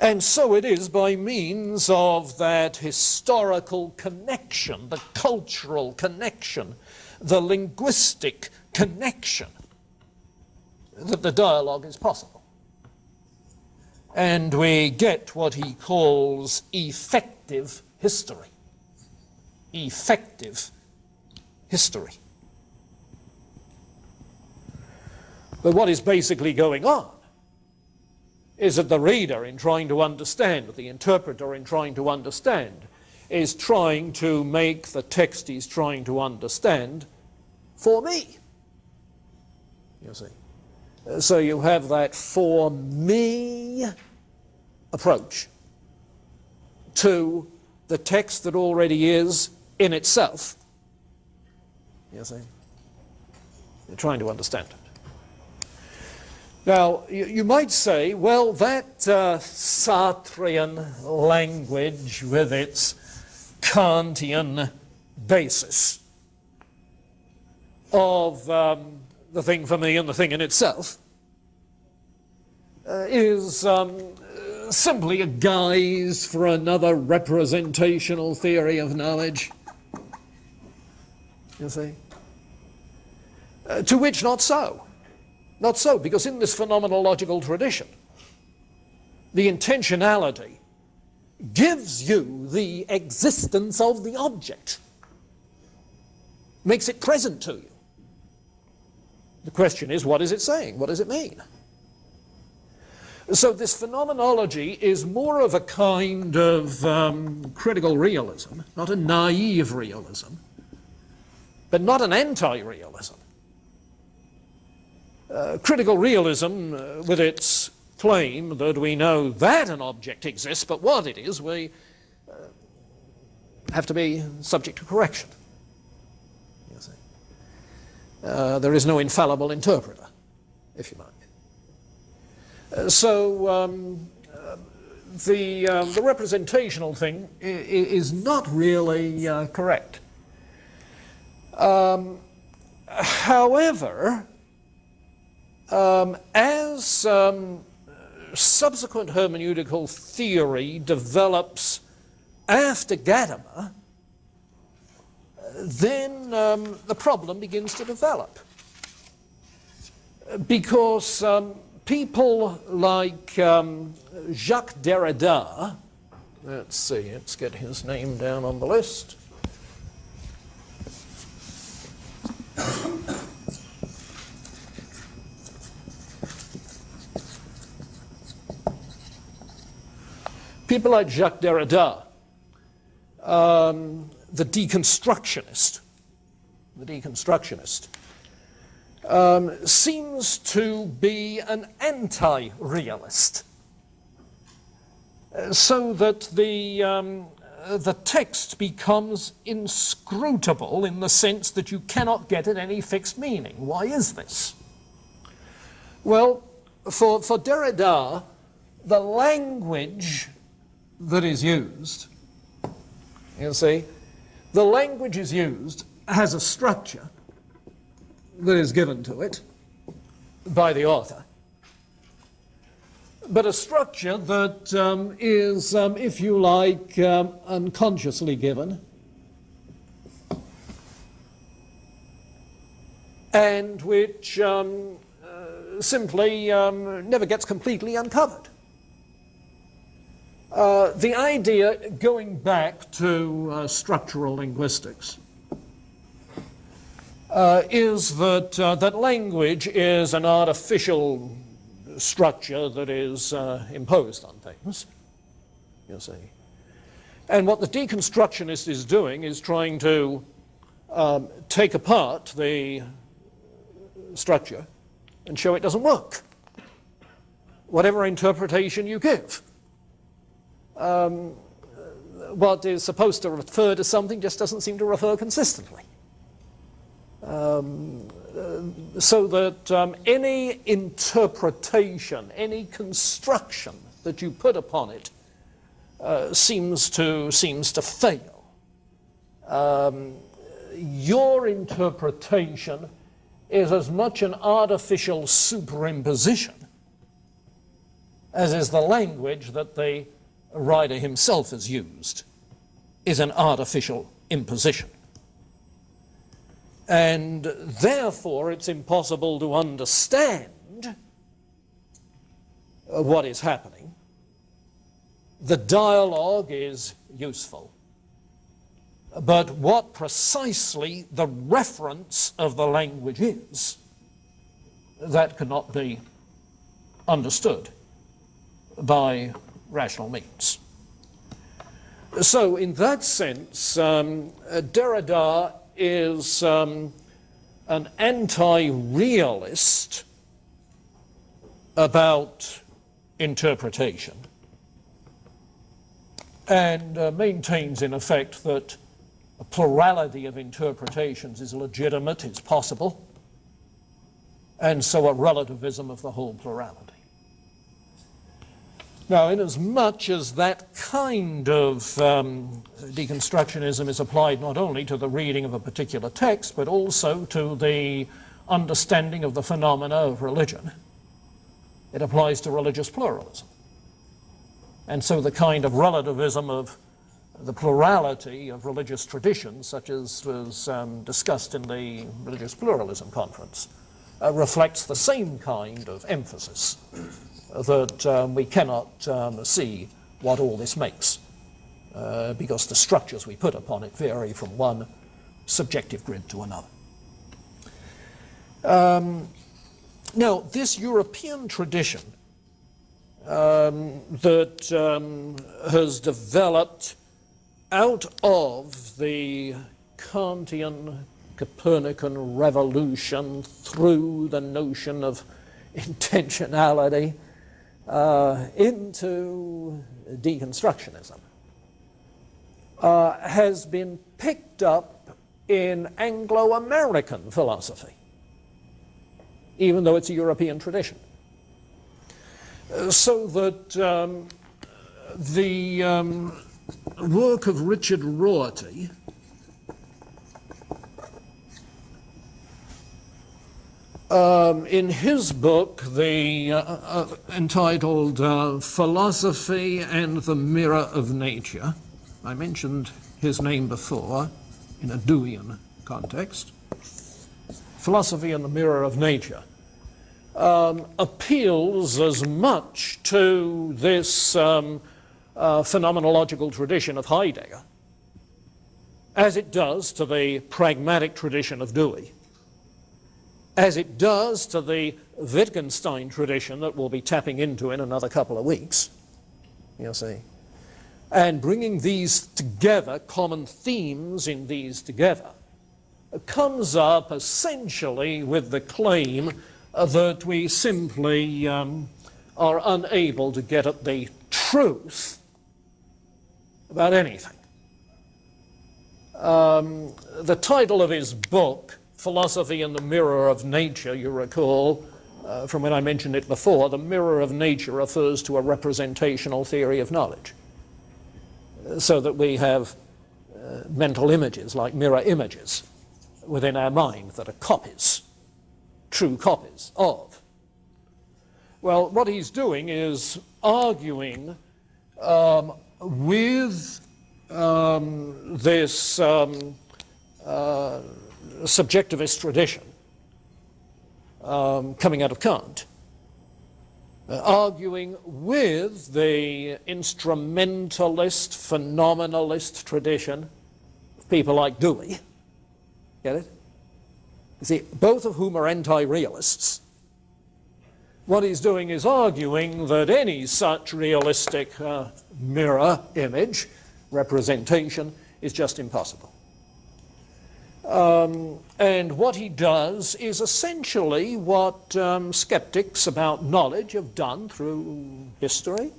And so it is by means of that historical connection, the cultural connection, the linguistic connection, that the dialogue is possible. And we get what he calls effective history. Effective history. But what is basically going on is that the reader, in trying to understand, the interpreter in trying to understand, is trying to make the text he's trying to understand for me. You see. So you have that for me approach to the text that already is in itself. You see. You're trying to understand it. Now, you might say, well, that Sartrean language with its Kantian basis of the thing for me and the thing in itself is simply a guise for another representational theory of knowledge. You see? To which not so. Not so, because in this phenomenological tradition, the intentionality gives you the existence of the object, makes it present to you. The question is, what is it saying? What does it mean? So this phenomenology is more of a kind of critical realism, not a naive realism, but not an anti-realism. Critical realism, with its claim that we know that an object exists, but what it is, we have to be subject to correction. You see. There is no infallible interpreter, if you like. The representational thing is not really correct. However, as subsequent hermeneutical theory develops after Gadamer, then the problem begins to develop. Because people like Jacques Derrida, let's get his name down on the list. People like Jacques Derrida, the deconstructionist, seems to be an anti-realist, so that the text becomes inscrutable in the sense that you cannot get at any fixed meaning. Why is this? Well, for Derrida, the language that is used, you see, the language is used has a structure that is given to it by the author, but a structure that is, if you like, unconsciously given, and which simply never gets completely uncovered. The idea, going back to structural linguistics, is that that language is an artificial structure that is imposed on things, you see. And what the deconstructionist is doing is trying to take apart the structure and show it doesn't work, whatever interpretation you give. What is supposed to refer to something just doesn't seem to refer consistently. So that any interpretation, any construction that you put upon it seems to fail. Your interpretation is as much an artificial superimposition as is the language that the writer himself has used, is an artificial imposition. And therefore it's impossible to understand what is happening. The dialogue is useful, but what precisely the reference of the language is, that cannot be understood by rational means. So in that sense, Derrida is an anti-realist about interpretation, and maintains in effect that a plurality of interpretations is legitimate, is possible, and so a relativism of the whole plurality. Now, inasmuch as that kind of deconstructionism is applied not only to the reading of a particular text, but also to the understanding of the phenomena of religion, it applies to religious pluralism. And so the kind of relativism of the plurality of religious traditions, such as was discussed in the Religious Pluralism Conference, reflects the same kind of emphasis that we cannot see what all this makes, because the structures we put upon it vary from one subjective grid to another. Now, this European tradition that has developed out of the Kantian Copernican revolution through the notion of intentionality into deconstructionism has been picked up in Anglo-American philosophy, even though it's a European tradition. So that the work of Richard Rorty in his book, entitled Philosophy and the Mirror of Nature, I mentioned his name before in a Deweyan context, Philosophy and the Mirror of Nature, appeals as much to this phenomenological tradition of Heidegger as it does to the pragmatic tradition of Dewey, as it does to the Wittgenstein tradition that we'll be tapping into in another couple of weeks, you see. And bringing these together, common themes in these together, comes up essentially with the claim that we simply are unable to get at the truth about anything. The title of his book, Philosophy and the Mirror of Nature, you recall, from when I mentioned it before, the mirror of nature refers to a representational theory of knowledge, so that we have mental images like mirror images within our mind that are copies, true copies of. Well, what he's doing is arguing with this subjectivist tradition coming out of Kant, arguing with the instrumentalist, phenomenalist tradition of people like Dewey. Get it? You see, both of whom are anti-realists. What he's doing is arguing that any such realistic mirror image representation is just impossible. And what he does is essentially what skeptics about knowledge have done through history,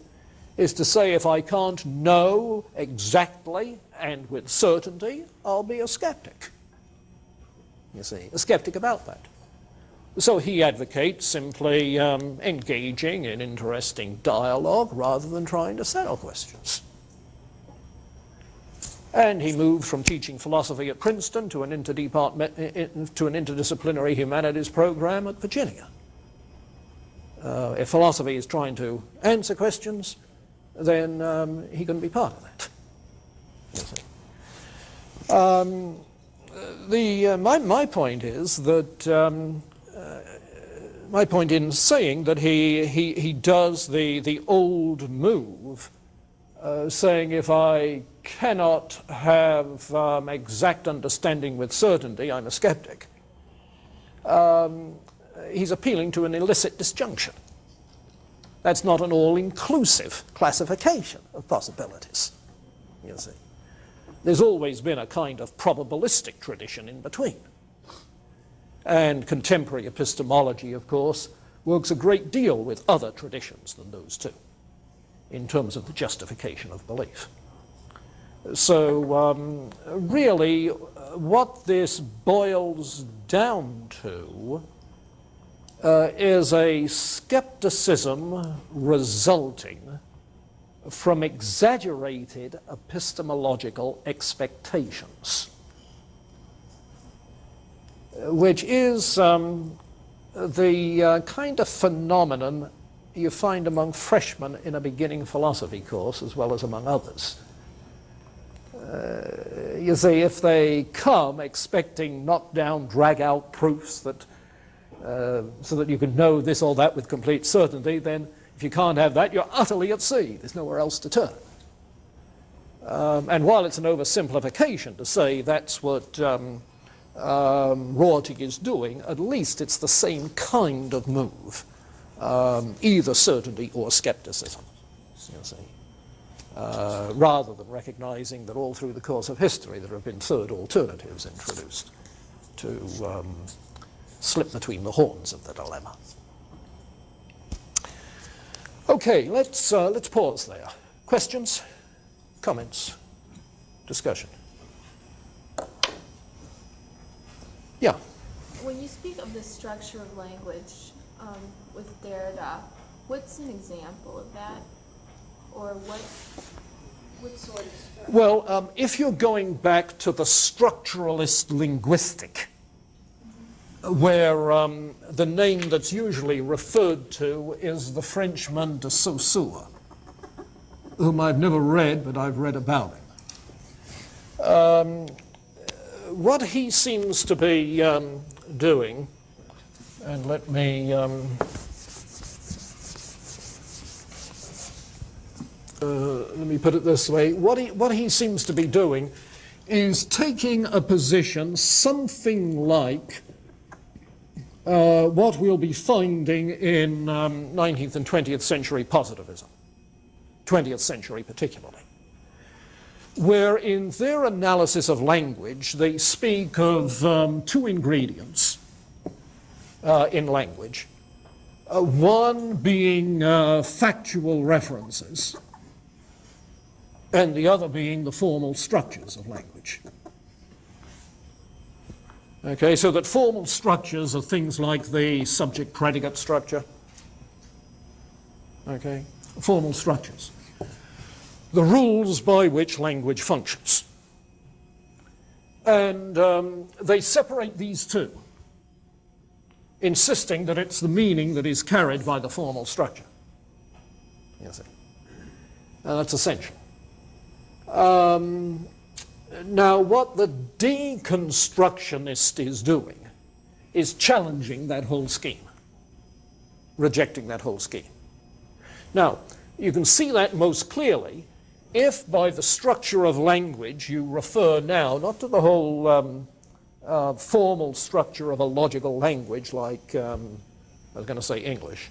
is to say, if I can't know exactly and with certainty, I'll be a skeptic. You see, a skeptic about that. So he advocates simply engaging in interesting dialogue rather than trying to settle questions. And he moved from teaching philosophy at Princeton to an interdisciplinary humanities program at Virginia. If philosophy is trying to answer questions, then he can be part of that. My point is that my point in saying that he does the old move, saying if I cannot have exact understanding with certainty, I'm a skeptic. He's appealing to an illicit disjunction. That's not an all-inclusive classification of possibilities, you see. There's always been a kind of probabilistic tradition in between. And contemporary epistemology, of course, works a great deal with other traditions than those two, in terms of the justification of belief. So really, what this boils down to is a skepticism resulting from exaggerated epistemological expectations, which is the kind of phenomenon you find among freshmen in a beginning philosophy course as well as among others. You see, if they come expecting knock-down, drag-out proofs that so that you can know this or that with complete certainty, then if you can't have that, you're utterly at sea. There's nowhere else to turn. And while it's an oversimplification to say that's what Rorty is doing, at least it's the same kind of move, either certainty or skepticism, you see. Rather than recognizing that all through the course of history there have been third alternatives introduced to slip between the horns of the dilemma. Okay, let's pause there. Questions, comments, discussion? Yeah. When you speak of the structure of language with Derrida, what's an example of that? Or what sort of structure? Well, if you're going back to the structuralist linguistic, where the name that's usually referred to is the Frenchman de Saussure, whom I've never read, but I've read about him. What he seems to be doing, and let me put it this way, what he seems to be doing is taking a position something like what we'll be finding in 19th and 20th century positivism, 20th century particularly, where in their analysis of language they speak of two ingredients in language, one being factual references and the other being the formal structures of language. Okay, so that formal structures are things like the subject-predicate structure. Okay, formal structures. The rules by which language functions. And they separate these two, insisting that it's the meaning that is carried by the formal structure. You see. That's essential. Now, what the deconstructionist is doing is challenging that whole scheme, rejecting that whole scheme. Now, you can see that most clearly if by the structure of language you refer now not to the whole formal structure of a logical language like, I was going to say English,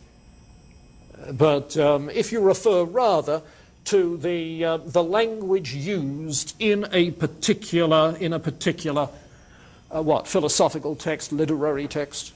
but if you refer rather to the language used in a particular what, philosophical text, literary text,